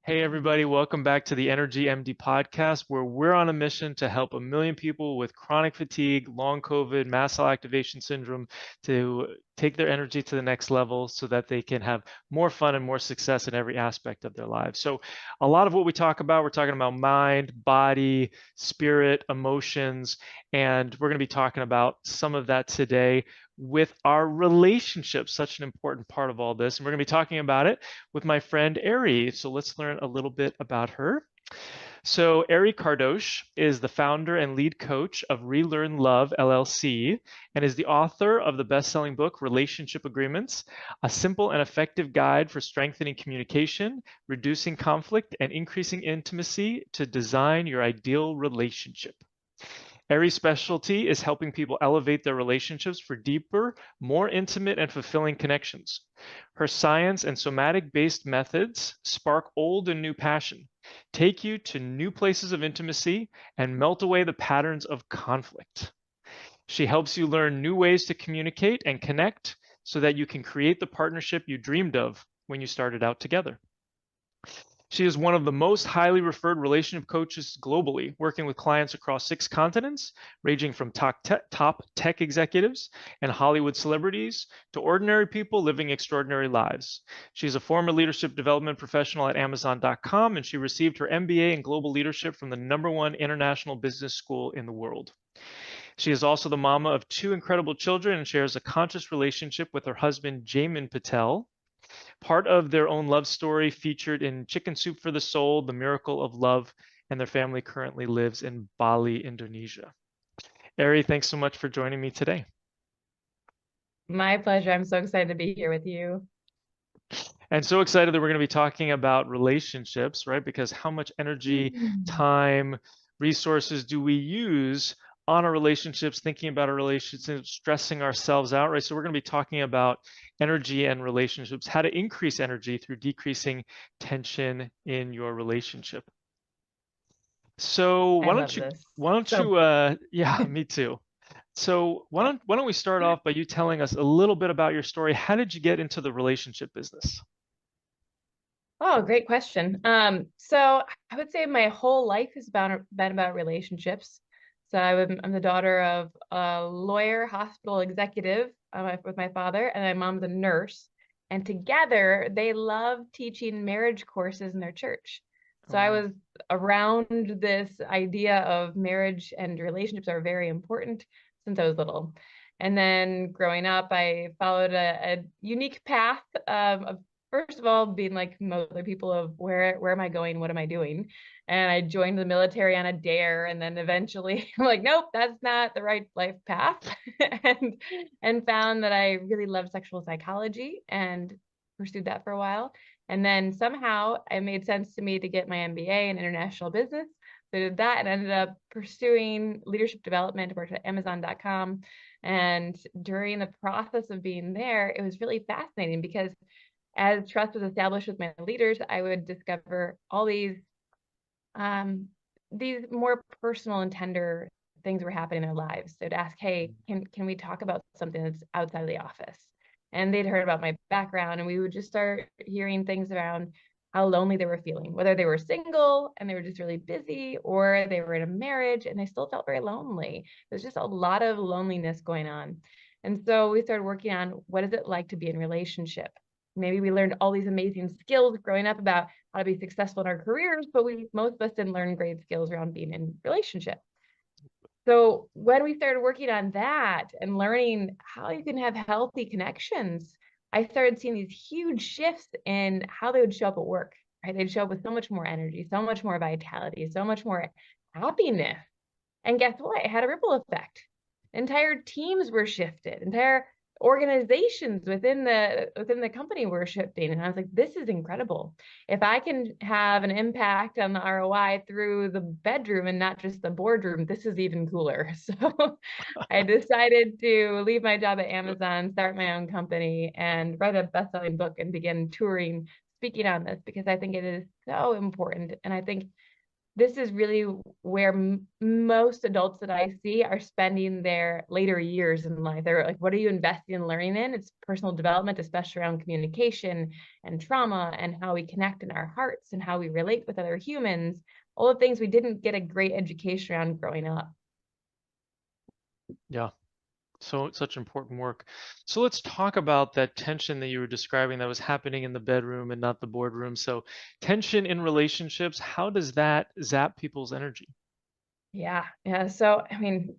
Hey, everybody, welcome back to the Energy MD podcast, where we're on a mission to help 1 million people with chronic fatigue, long COVID, mast cell activation syndrome to take their energy to the next level so that they can have more fun and more success in every aspect of their lives. So, a lot of what we talk about, we're talking about mind, body, spirit, emotions, and we're going to be talking about some of that today with our relationships, such an important part of all this. And we're going to be talking about it with my friend Eri. So let's learn a little bit about her. So Eri Kardos is the founder and lead coach of Relearn Love LLC and is the author of the best-selling book Relationship Agreements, a simple and effective guide for strengthening communication, reducing conflict, and increasing intimacy to design your ideal relationship. Eri's specialty is helping people elevate their relationships for deeper, more intimate, and fulfilling connections. Her science and somatic-based methods spark old and new passion, take you to new places of intimacy, and melt away the patterns of conflict. She helps you learn new ways to communicate and connect so that you can create the partnership you dreamed of when you started out together. She is one of the most highly referred relationship coaches globally, working with clients across 6 continents, ranging from top tech executives and Hollywood celebrities to ordinary people living extraordinary lives. She's a former leadership development professional at Amazon.com, and she received her MBA in global leadership from the #1 international business school in the world. She is also the mama of 2 incredible children and shares a conscious relationship with her husband, Jamin Patel, part of their own love story featured in Chicken Soup for the Soul, The Miracle of Love, and their family currently lives in Bali, Indonesia. Eri, thanks so much for joining me today. My pleasure. I'm so excited to be here with you. And so excited that we're going to be talking about relationships, right? Because how much energy, time, resources do we use on our relationships, thinking about our relationships, stressing ourselves out, right? So we're going to be talking about energy and relationships, how to increase energy through decreasing tension in your relationship. So I love this. yeah, me too. So why don't we start off by you telling us a little bit about your story? How did you get into the relationship business? Oh, great question. So I would say my whole life has been about relationships. So I'm the daughter of a lawyer, hospital executive, with my father, and my mom's a nurse. And together, they love teaching marriage courses in their church. Oh, So I wow. was around this idea of marriage and relationships are very important since I was little. And then growing up, I followed a unique path of first of all, being like most other people of where am I going? What am I doing? And I joined the military on a dare, and then eventually I'm like, nope, that's not the right life path. and found that I really loved sexual psychology and pursued that for a while. And then somehow it made sense to me to get my MBA in international business. So I did that and ended up pursuing leadership development, worked at Amazon.com. And during the process of being there, it was really fascinating because as trust was established with my leaders, I would discover all these more personal and tender things were happening in their lives. They'd ask, "Hey, can we talk about something that's outside of the office?" And they'd heard about my background, and we would just start hearing things around how lonely they were feeling, whether they were single and they were just really busy, or they were in a marriage and they still felt very lonely. There's just a lot of loneliness going on. And so we started working on what is it like to be in relationship. Maybe we learned all these amazing skills growing up about how to be successful in our careers, but most of us didn't learn great skills around being in relationship. So when we started working on that and learning how you can have healthy connections, I started seeing these huge shifts in how they would show up at work, right? They'd show up with so much more energy, so much more vitality, so much more happiness. And guess what? It had a ripple effect. Entire teams were shifted, entire organizations within the company were shifting. And I was like, this is incredible. If I can have an impact on the ROI through the bedroom and not just the boardroom, this is even cooler. So I decided to leave my job at Amazon, start my own company, and write a best-selling book and begin touring, speaking on this because I think it is so important. And I think this is really where most adults that I see are spending their later years in life. They're like, what are you investing in learning in? It's personal development, especially around communication and trauma and how we connect in our hearts and how we relate with other humans, all the things we didn't get a great education around growing up. Yeah. So such important work. So let's talk about that tension that you were describing that was happening in the bedroom and not the boardroom. So tension in relationships, how does that zap people's energy? Yeah. Yeah. So, I mean,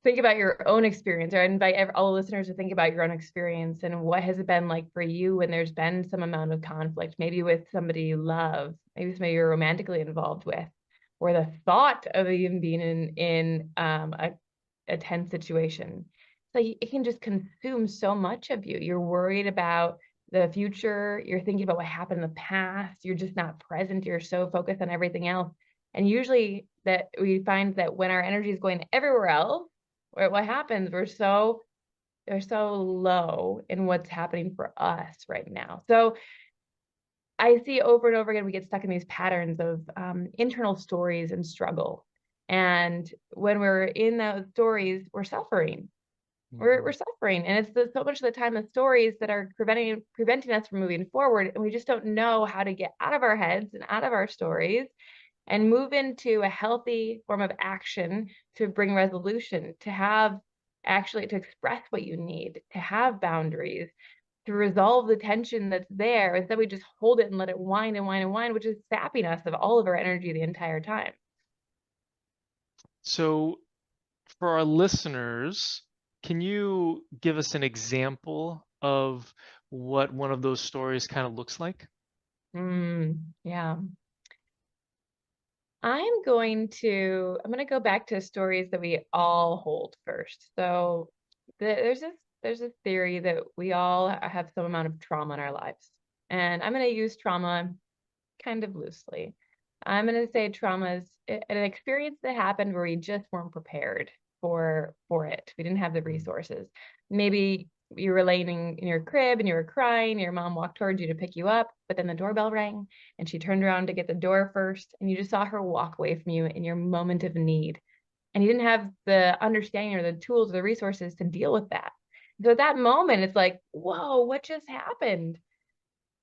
think about your own experience, or I invite all the listeners to think about your own experience and what has it been like for you when there's been some amount of conflict, maybe with somebody you love, maybe somebody you're romantically involved with, or the thought of even being in a tense situation. So it can just consume so much of you. You're worried about the future. You're thinking about what happened in the past. You're just not present. You're so focused on everything else. And usually that we find that when our energy is going everywhere else, what happens, we're so low in what's happening for us right now. So I see over and over again, we get stuck in these patterns of internal stories and struggle. And when we're in those stories, we're suffering. We're Mhm. suffering. And it's so much of the time the stories that are preventing us from moving forward. And we just don't know how to get out of our heads and out of our stories and move into a healthy form of action to bring resolution, to have actually to express what you need, to have boundaries, to resolve the tension that's there. Instead, we just hold it and let it wind and wind and wind, which is sapping us of all of our energy the entire time. So for our listeners, can you give us an example of what one of those stories kind of looks like? Yeah. I'm going to go back to stories that we all hold first. So there's this theory that we all have some amount of trauma in our lives. And I'm going to use trauma kind of loosely. I'm going to say trauma is an experience that happened where we just weren't prepared for it. We didn't have the Mm. resources. Maybe you were laying in your crib and you were crying. Your mom walked towards you to pick you up, but then the doorbell rang and she turned around to get the door first, and you just saw her walk away from you in your moment of need. And you didn't have the understanding or the tools or the resources to deal with that. So at that moment, it's like, whoa, what just happened?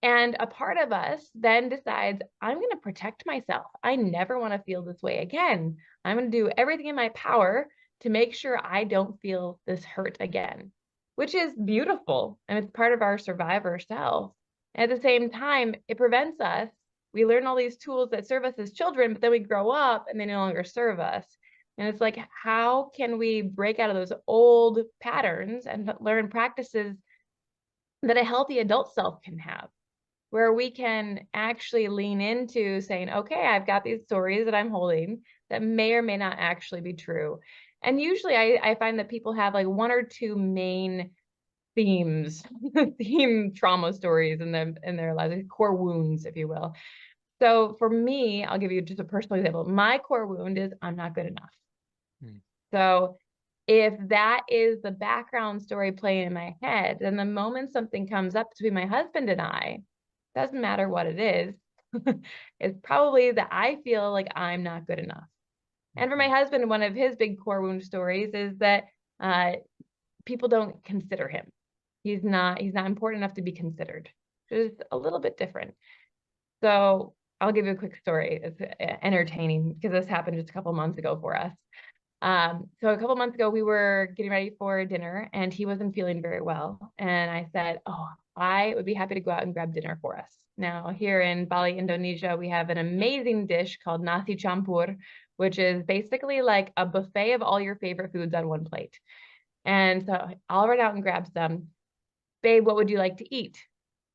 And a part of us then decides, I'm going to protect myself. I never want to feel this way again. I'm going to do everything in my power to make sure I don't feel this hurt again, which is beautiful. And it's part of our survivor self. At the same time, it prevents us. We learn all these tools that serve us as children, but then we grow up and they no longer serve us. And it's like, how can we break out of those old patterns and learn practices that a healthy adult self can have? Where we can actually lean into saying, okay, I've got these stories that I'm holding that may or may not actually be true. And usually I find that people have like one or two main themes, theme trauma stories in their lives, like core wounds, if you will. So for me, I'll give you just a personal example. My core wound is I'm not good enough. Mm. So if that is the background story playing in my head, then the moment something comes up between my husband and I, doesn't matter what it is, it's probably that I feel like I'm not good enough. And for my Mhm. husband, one of his big core wound stories is that uh, people don't consider him. He's not important enough to be considered. It's a little bit different. So I'll give you a quick story. It's entertaining because this happened just a couple months ago for us. So a couple months ago, we were getting ready for dinner and he wasn't feeling very well. And I said, oh, I would be happy to go out and grab dinner for us. Now, here in Bali, Indonesia, we have an amazing dish called nasi campur, which is basically like a buffet of all your favorite foods on one plate. And so I'll run out and grab some. Babe, what would you like to eat?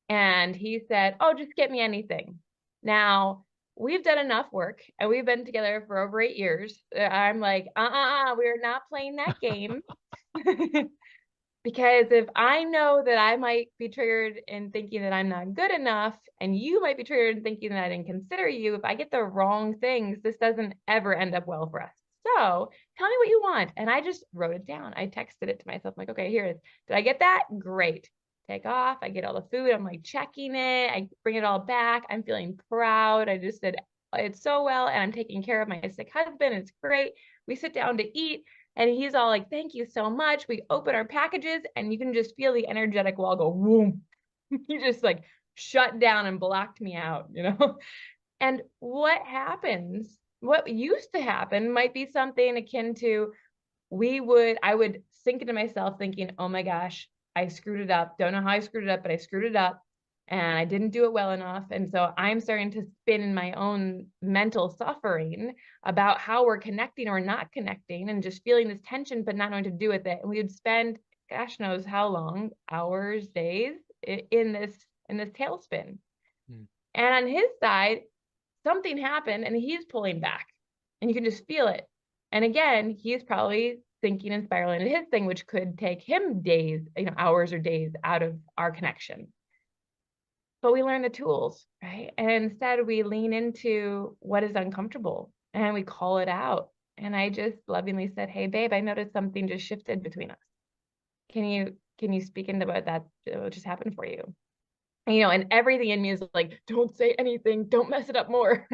And he said, oh, just get me anything. Now, we've done enough work and we've been together for over 8 years. I'm like, we're not playing that game. Because if I know that I might be triggered in thinking that I'm not good enough, and you might be triggered in thinking that I didn't consider you, if I get the wrong things, this doesn't ever end up well for us. So tell me what you want. And I just wrote it down. I texted it to myself. I'm like, okay, here it is. Did I get that? Great. Take off. I get all the food. I'm like checking it. I bring it all back. I'm feeling proud. I just did it's so well, and I'm taking care of my sick husband. It's great. We sit down to eat, and he's all like, thank you so much. We open our packages, and you can just feel the energetic wall go boom. He just like shut down and blocked me out, you know? And what happens, what used to happen might be something akin to I would sink into myself thinking, oh my gosh, I screwed it up. Don't know how I screwed it up, but I screwed it up and I didn't do it well enough. And so I'm starting to spin in my own mental suffering about how we're connecting or not connecting, and just feeling this tension, but not knowing to do with it. And we would spend, gosh knows how long, hours, days in this tailspin. And on his side, something happened and he's pulling back, and you can just feel it. And again, he's probably thinking and spiraling into his thing, which could take him days, hours or days out of our connection. But we learn the tools, right? And instead we lean into what is uncomfortable and we call it out. And I just lovingly said, hey babe, I noticed something just shifted between us. Can you speak into what just happened for you? And everything in me is like, don't say anything, don't mess it up more.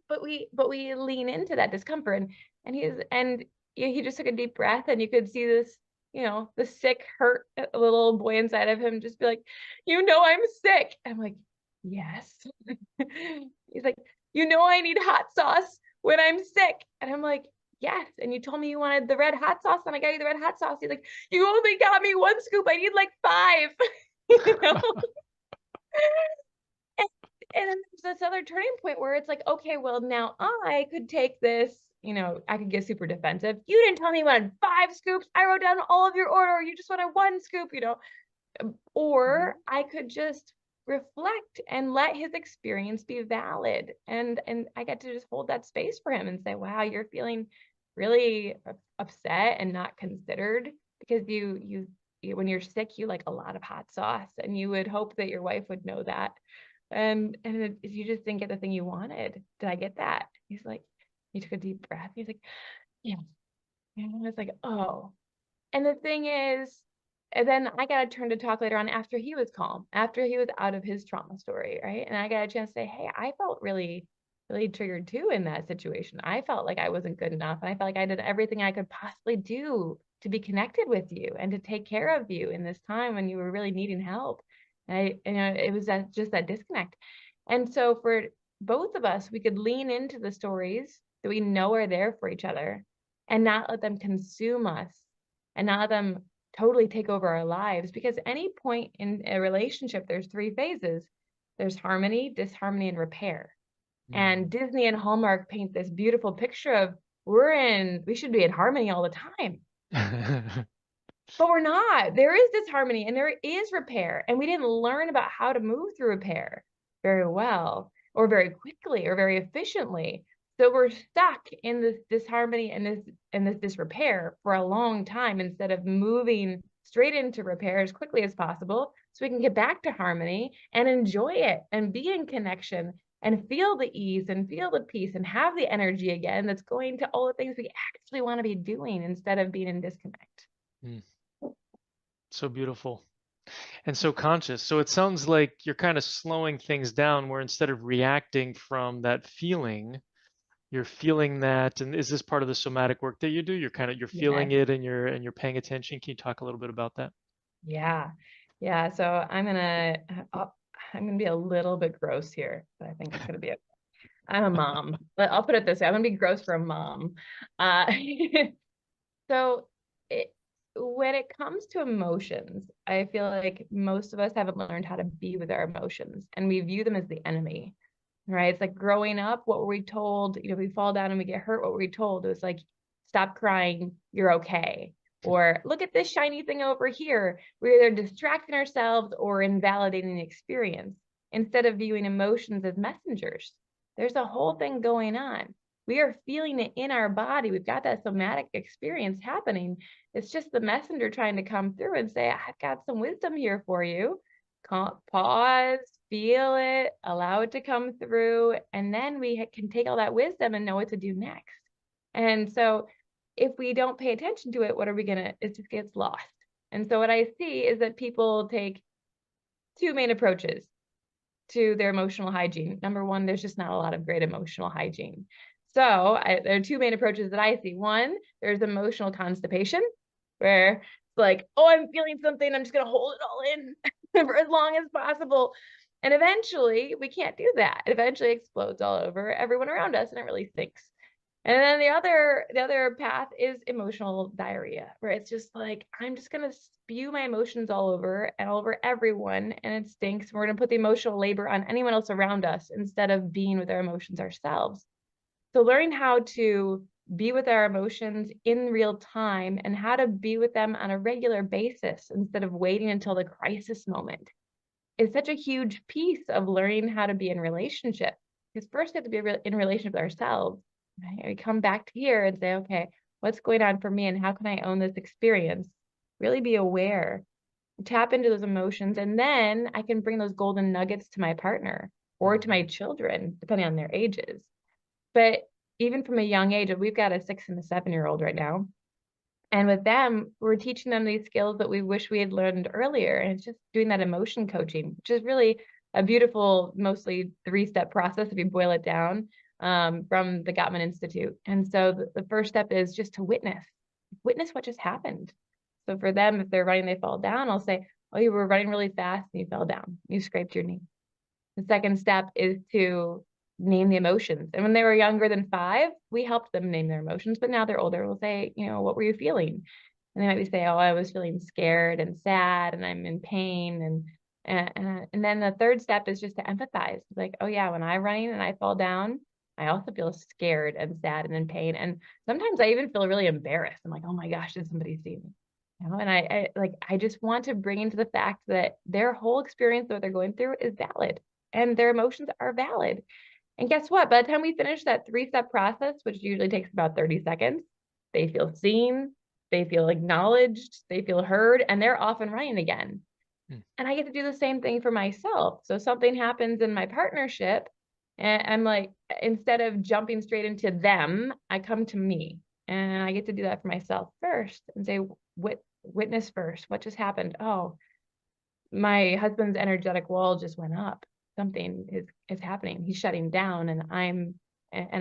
but we lean into that discomfort, and he just took a deep breath, and you could see this, the sick, hurt little boy inside of him just be like, I'm sick. And I'm like, yes. He's like, I need hot sauce when I'm sick. And I'm like, yes. And you told me you wanted the red hot sauce, and I got you the red hot sauce. He's like, you only got me 1 scoop. I need like 5. And then there's this other turning point where it's like, okay, well, now I could take this, I could get super defensive. You didn't tell me you wanted 5 scoops. I wrote down all of your order. You just wanted 1 scoop, Or I could just reflect and let his experience be valid. And I get to just hold that space for him and say, wow, you're feeling really upset and not considered because you when you're sick, you like a lot of hot sauce, and you would hope that your wife would know that. And you just didn't get the thing you wanted. Did I get that? He's like, he took a deep breath. He's like, yeah. And I was like, oh. And the thing is, and then I got a turn to talk later on after he was calm, after he was out of his trauma story, right? And I got a chance to say, hey, I felt really, really triggered too in that situation. I felt like I wasn't good enough. And I felt like I did everything I could possibly do to be connected with you and to take care of you in this time when you were really needing help. And it was just that disconnect. And so for both of us, we could lean into the stories that we know are there for each other and not let them consume us and not let them totally take over our lives. Because any point in a relationship, there's 3 phases. There's harmony, disharmony, and repair. And Disney and Hallmark paint this beautiful picture of we should be in harmony all the time. But we're not. There is disharmony and there is repair. And we didn't learn about how to move through repair very well or very quickly or very efficiently. So we're stuck in this disharmony and this disrepair for a long time instead of moving straight into repair as quickly as possible so we can get back to harmony and enjoy it and be in connection and feel the ease and feel the peace and have the energy again that's going to all the things we actually want to be doing instead of being in disconnect. So beautiful and so conscious. So it sounds like you're kind of slowing things down where instead of reacting from that feeling, you're feeling that. And is this part of the somatic work that you do? You're feeling it and you're paying attention. Can you talk a little bit about that? Yeah. So I'm gonna be a little bit gross here, but I think it's gonna be okay. I'm a mom, but I'll put it this way: I'm gonna be gross for a mom. So when it comes to emotions, I feel like most of us haven't learned how to be with our emotions, and we view them as the enemy, right? It's like growing up, what were we told? We fall down and we get hurt. What were we told? It was like, stop crying, you're okay. Or look at this shiny thing over here. We're either distracting ourselves or invalidating the experience instead of viewing emotions as messengers. There's a whole thing going on. We are feeling it in our body. We've got that somatic experience happening. It's just the messenger trying to come through and say, I've got some wisdom here for you. Pause, feel it, allow it to come through, and then we can take all that wisdom and know what to do next. And so if we don't pay attention to it, what are we gonna, it just gets lost. And so what I see is that people take 2 main approaches. to their emotional hygiene. Number one, there's just not a lot of great emotional hygiene. So there are two main approaches that I see. One, there's emotional constipation, where it's like, oh, I'm feeling something, I'm just going to hold it all in for as long as possible. And eventually we can't do that. It eventually explodes all over everyone around us and it really stinks. And then the other path is emotional diarrhea, where it's just like, I'm just gonna spew my emotions all over and all over everyone, and it stinks. We're gonna put the emotional labor on anyone else around us instead of being with our emotions ourselves. So learning how to be with our emotions in real time and how to be with them on a regular basis instead of waiting until the crisis moment is such a huge piece of learning how to be in relationship. Because first we have to be in relationship with ourselves. Right? We come back to here and say, okay, what's going on for me and how can I own this experience? Really be aware, tap into those emotions, and then I can bring those golden nuggets to my partner or to my children, depending on their ages. But even from a young age, we've got a 6 and a 7-year-old right now. And with them, we're teaching them these skills that we wish we had learned earlier. And it's just doing that emotion coaching, which is really a beautiful, mostly 3-step process if you boil it down, from the Gottman Institute. And so the first step is just to witness what just happened. So for them, if they're running, they fall down, I'll say, oh, you were running really fast and you fell down. You scraped your knee. The second step is to name the emotions. And when they were younger than 5, we helped them name their emotions, but now they're older, we'll say, what were you feeling? And they might be say, oh, I was feeling scared and sad and I'm in pain. And then the third step is just to empathize. Like, oh yeah, when I'm running and I fall down, I also feel scared and sad and in pain. And sometimes I even feel really embarrassed. I'm like, oh my gosh, did somebody see me? And I just want to bring into the fact that their whole experience, what they're going through, is valid and their emotions are valid. And guess what? By the time we finish that 3-step process, which usually takes about 30 seconds, they feel seen, they feel acknowledged, they feel heard, and they're off and running again. And I get to do the same thing for myself. So something happens in my partnership, and I'm like, instead of jumping straight into them, I come to me. And I get to do that for myself first and say, witness first. What just happened? Oh, my husband's energetic wall just went up. Something is happening. He's shutting down, and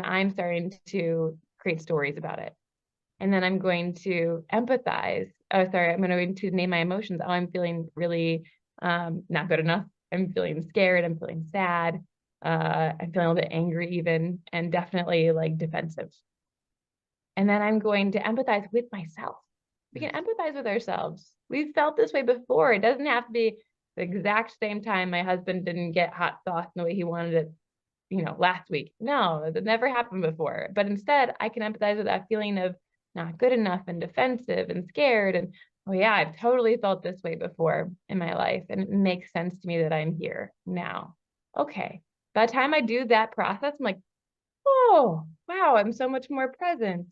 I'm starting to create stories about it. And then I'm going to empathize. Oh, sorry, I'm going to name my emotions. Oh, I'm feeling really not good enough. I'm feeling scared. I'm feeling sad. I'm feeling a little bit angry even, and definitely like defensive. And then I'm going to empathize with myself. We can empathize with ourselves. We've felt this way before. It doesn't have to be the exact same time my husband didn't get hot sauce in the way he wanted it, last week. No, that never happened before. But instead, I can empathize with that feeling of not good enough and defensive and scared. And oh yeah, I've totally felt this way before in my life. And it makes sense to me that I'm here now. Okay. By the time I do that process, I'm like, oh, wow, I'm so much more present.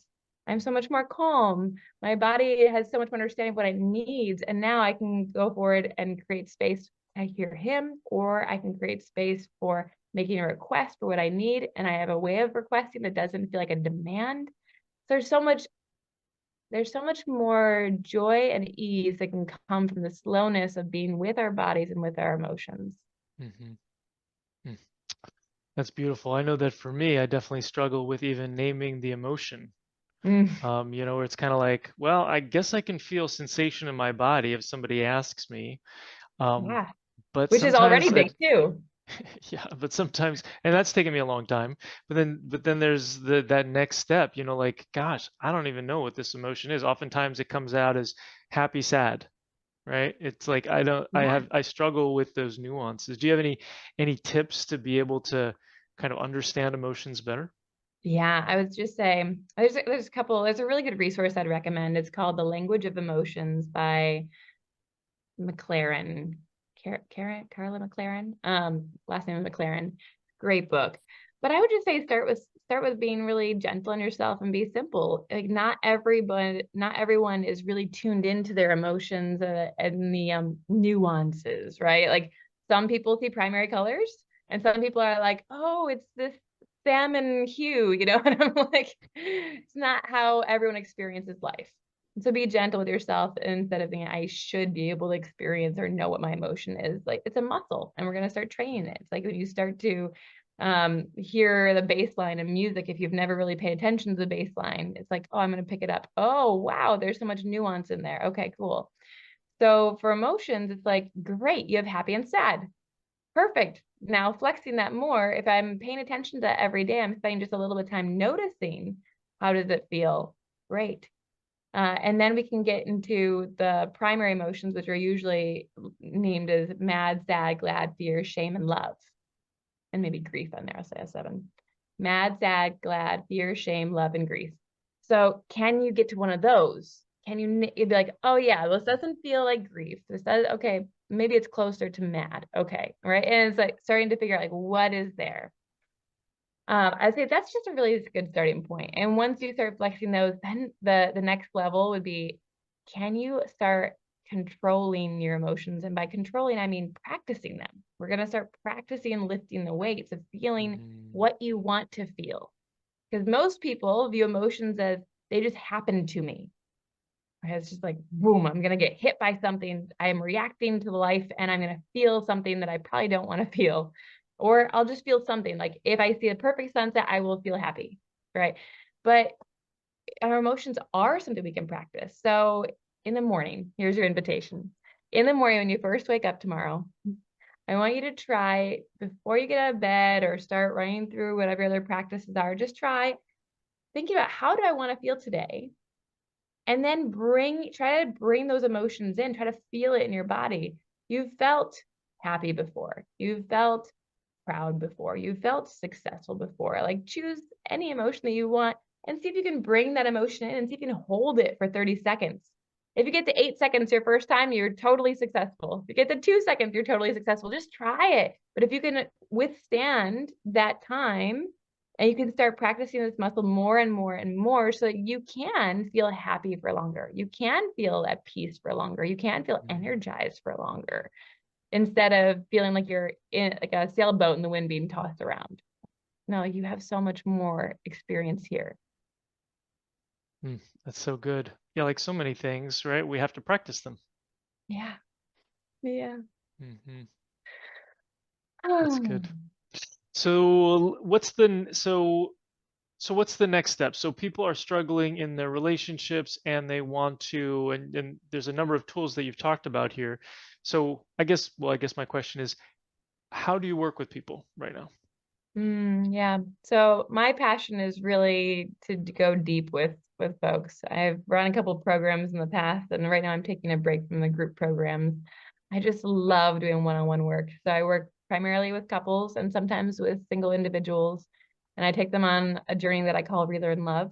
I'm so much more calm. My body has so much more understanding of what it needs. And now I can go forward and create space to hear him, or I can create space for making a request for what I need. And I have a way of requesting that doesn't feel like a demand. So there's so much more joy and ease that can come from the slowness of being with our bodies and with our emotions. That's beautiful. I know that for me, I definitely struggle with even naming the emotion. Where it's kind of like, well, I guess I can feel sensation in my body if somebody asks me. Yeah, But which is already sometimes big too. yeah, but sometimes, and that's taken me a long time. But then there's that next step, like, gosh, I don't even know what this emotion is. Oftentimes it comes out as happy, sad, right? It's like I struggle with those nuances. Do you have any tips to be able to kind of understand emotions better? Yeah, I would just say there's a really good resource I'd recommend. It's called The Language of Emotions by McLaren, Carla McLaren, last name is McLaren. Great book. But I would just say start with being really gentle on yourself and be simple. Like not everyone is really tuned into their emotions and the nuances, right? Like some people see primary colors and some people are like, oh, it's this salmon hue, and I'm like, it's not how everyone experiences life. So be gentle with yourself instead of thinking I should be able to experience or know what my emotion is. Like it's a muscle and we're going to start training it. It's like when you start to hear the bass line of music, if you've never really paid attention to the bass line, it's like, oh, I'm going to pick it up. Oh, wow, there's so much nuance in there. Okay, cool. So for emotions, it's like, great, you have happy and sad. Perfect. Now flexing that more, if I'm paying attention to that every day, I'm spending just a little bit of time noticing how does it feel? Great. And then we can get into the primary emotions, which are usually named as mad, sad, glad, fear, shame, and love. And maybe grief on there, I'll say a 7. Mad, sad, glad, fear, shame, love, and grief. So can you get to one of those? Can you'd be like, oh yeah, this doesn't feel like grief. This does, okay, maybe it's closer to mad. Okay, right? And it's like starting to figure out like what is there. I'd say that's just a really good starting point. And once you start flexing those, then the next level would be, can you start controlling your emotions? And by controlling, I mean practicing them. We're going to start practicing lifting the weights of feeling what you want to feel. Because most people view emotions as they just happen to me. It's just like, boom, I'm going to get hit by something. I am reacting to life and I'm going to feel something that I probably don't want to feel. Or I'll just feel something like if I see a perfect sunset, I will feel happy, right? But our emotions are something we can practice. So in the morning, here's your invitation. In the morning, when you first wake up tomorrow, I want you to try before you get out of bed or start running through whatever other practices are, just try thinking about how do I want to feel today? And then try to bring those emotions in, try to feel it in your body. You've felt happy before. You've felt proud before. You've felt successful before. Like choose any emotion that you want and see if you can bring that emotion in and see if you can hold it for 30 seconds. If you get to 8 seconds your first time, you're totally successful. If you get to 2 seconds, you're totally successful. Just try it. But if you can withstand that time, and you can start practicing this muscle more and more and more so that you can feel happy for longer. You can feel at peace for longer. You can feel energized for longer instead of feeling like you're in like a sailboat in the wind being tossed around. No, you have so much more experience here. That's so good. Yeah, like so many things, right? We have to practice them. Yeah. Yeah. Hmm. That's Oh. good. So what's the next step? So people are struggling in their relationships and they want to, and there's a number of tools that you've talked about here. So I guess my question is, how do you work with people right now? Yeah. So my passion is really to go deep with folks. I've run a couple of programs in the past, and right now I'm taking a break from the group programs. I just love doing one-on-one work. So I work primarily with couples and sometimes with single individuals, and I take them on a journey that I call Relearn Love.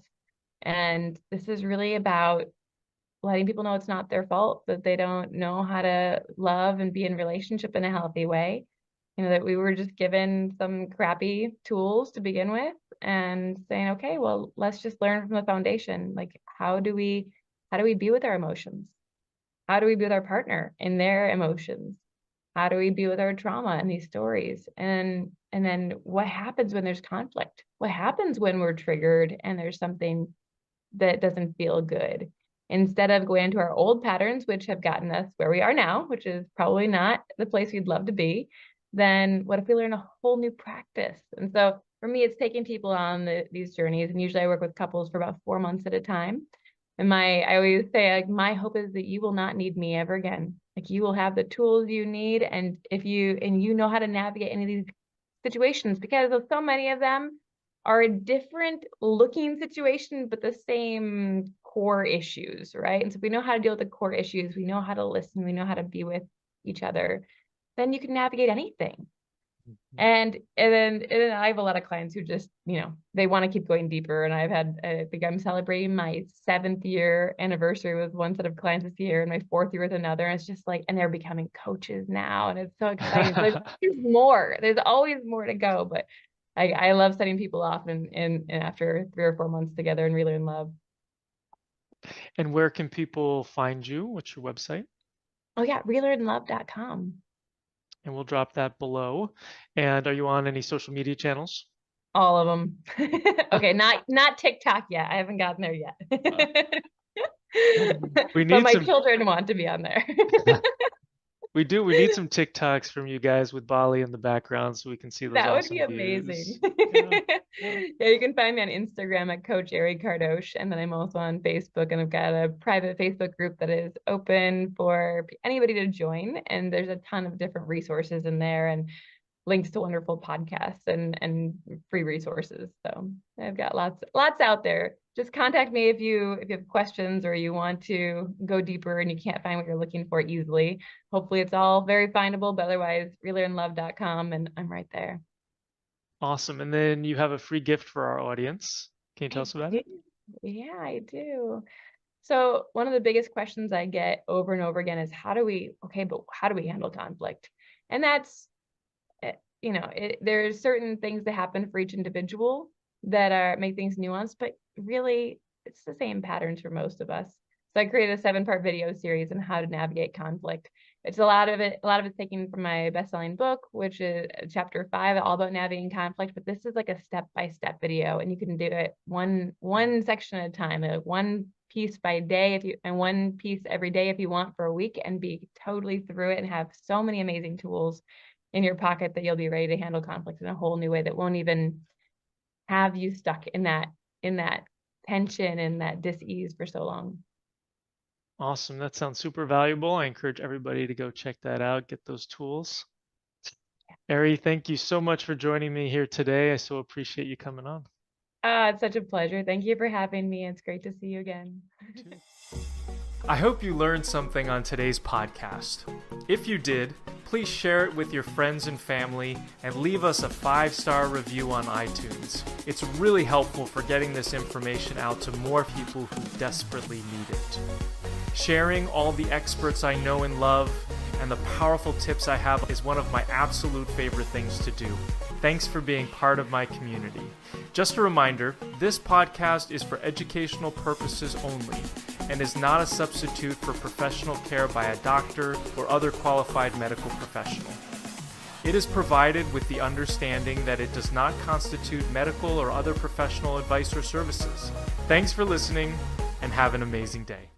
And this is really about letting people know it's not their fault that they don't know how to love and be in relationship in a healthy way. You know, that we were just given some crappy tools to begin with and saying, okay, well, let's just learn from the foundation. Like, how do we be with our emotions? How do we be with our partner in their emotions? How do we be with our trauma and these stories? And then what happens when there's conflict? What happens when we're triggered and there's something that doesn't feel good? Instead of going into our old patterns, which have gotten us where we are now, which is probably not the place we'd love to be, then what if we learn a whole new practice? And so for me, it's taking people on these journeys. And usually I work with couples for about 4 months at a time. And I always say, like, my hope is that you will not need me ever again. Like you will have the tools you need. And you know how to navigate any of these situations, because so many of them are a different looking situation, but the same core issues, right? And so if we know how to deal with the core issues, we know how to listen, we know how to be with each other, then you can navigate anything. And then I have a lot of clients who just, they want to keep going deeper. And I think I'm celebrating my 7th year anniversary with one set of clients this year and my 4th year with another. And it's just like, and they're becoming coaches now. And it's so exciting. So there's more, there's always more to go. But I love setting people off and after 3 or 4 months together and really in love. And where can people find you? What's your website? Oh yeah, relearnlove.com. And we'll drop that below. And are you on any social media channels? All of them. Okay, not TikTok yet. I haven't gotten there Uh, yet. We But need my some. children want to be on there. We do. We need some TikToks from you guys with Bali in the background so we can see those That would be awesome amazing. views. Yeah. Yeah. Yeah, you can find me on Instagram at Coach Eri Kardos, and then I'm also on Facebook, and I've got a private Facebook group that is open for anybody to join. And there's a ton of different resources in there, and links to wonderful podcasts and free resources. So I've got lots out there. Just contact me if you have questions or you want to go deeper and you can't find what you're looking for easily. Hopefully it's all very findable, but otherwise reallearnlove.com, and I'm right there. Awesome. And then you have a free gift for our audience. Can you tell I us about do. it? Yeah, I do. So one of the biggest questions I get over and over again is how do we handle conflict? And that's there's certain things that happen for each individual that make things nuanced, but really it's the same patterns for most of us. So I created a 7-part video series on how to navigate conflict. It's a lot of it's taken from my best-selling book, which is chapter 5, all about navigating conflict. But this is like a step-by-step video, and you can do it one section at a time, one piece by day and one piece every day if you want for a week, and be totally through it and have so many amazing tools in your pocket that you'll be ready to handle conflict in a whole new way that won't even have you stuck in that tension and that dis-ease for so long. Awesome. That sounds super valuable. I encourage everybody to go check that out, get those tools. Eri, thank you so much for joining me here today. I so appreciate you coming on. It's such a pleasure. Thank you for having me. It's great to see you again. You too. I hope you learned something on today's podcast. If you did, please share it with your friends and family and leave us a 5-star review on iTunes. It's really helpful for getting this information out to more people who desperately need it. Sharing all the experts I know and love and the powerful tips I have is one of my absolute favorite things to do. Thanks for being part of my community. Just a reminder, this podcast is for educational purposes only and is not a substitute for professional care by a doctor or other qualified medical professional. It is provided with the understanding that it does not constitute medical or other professional advice or services. Thanks for listening, and have an amazing day.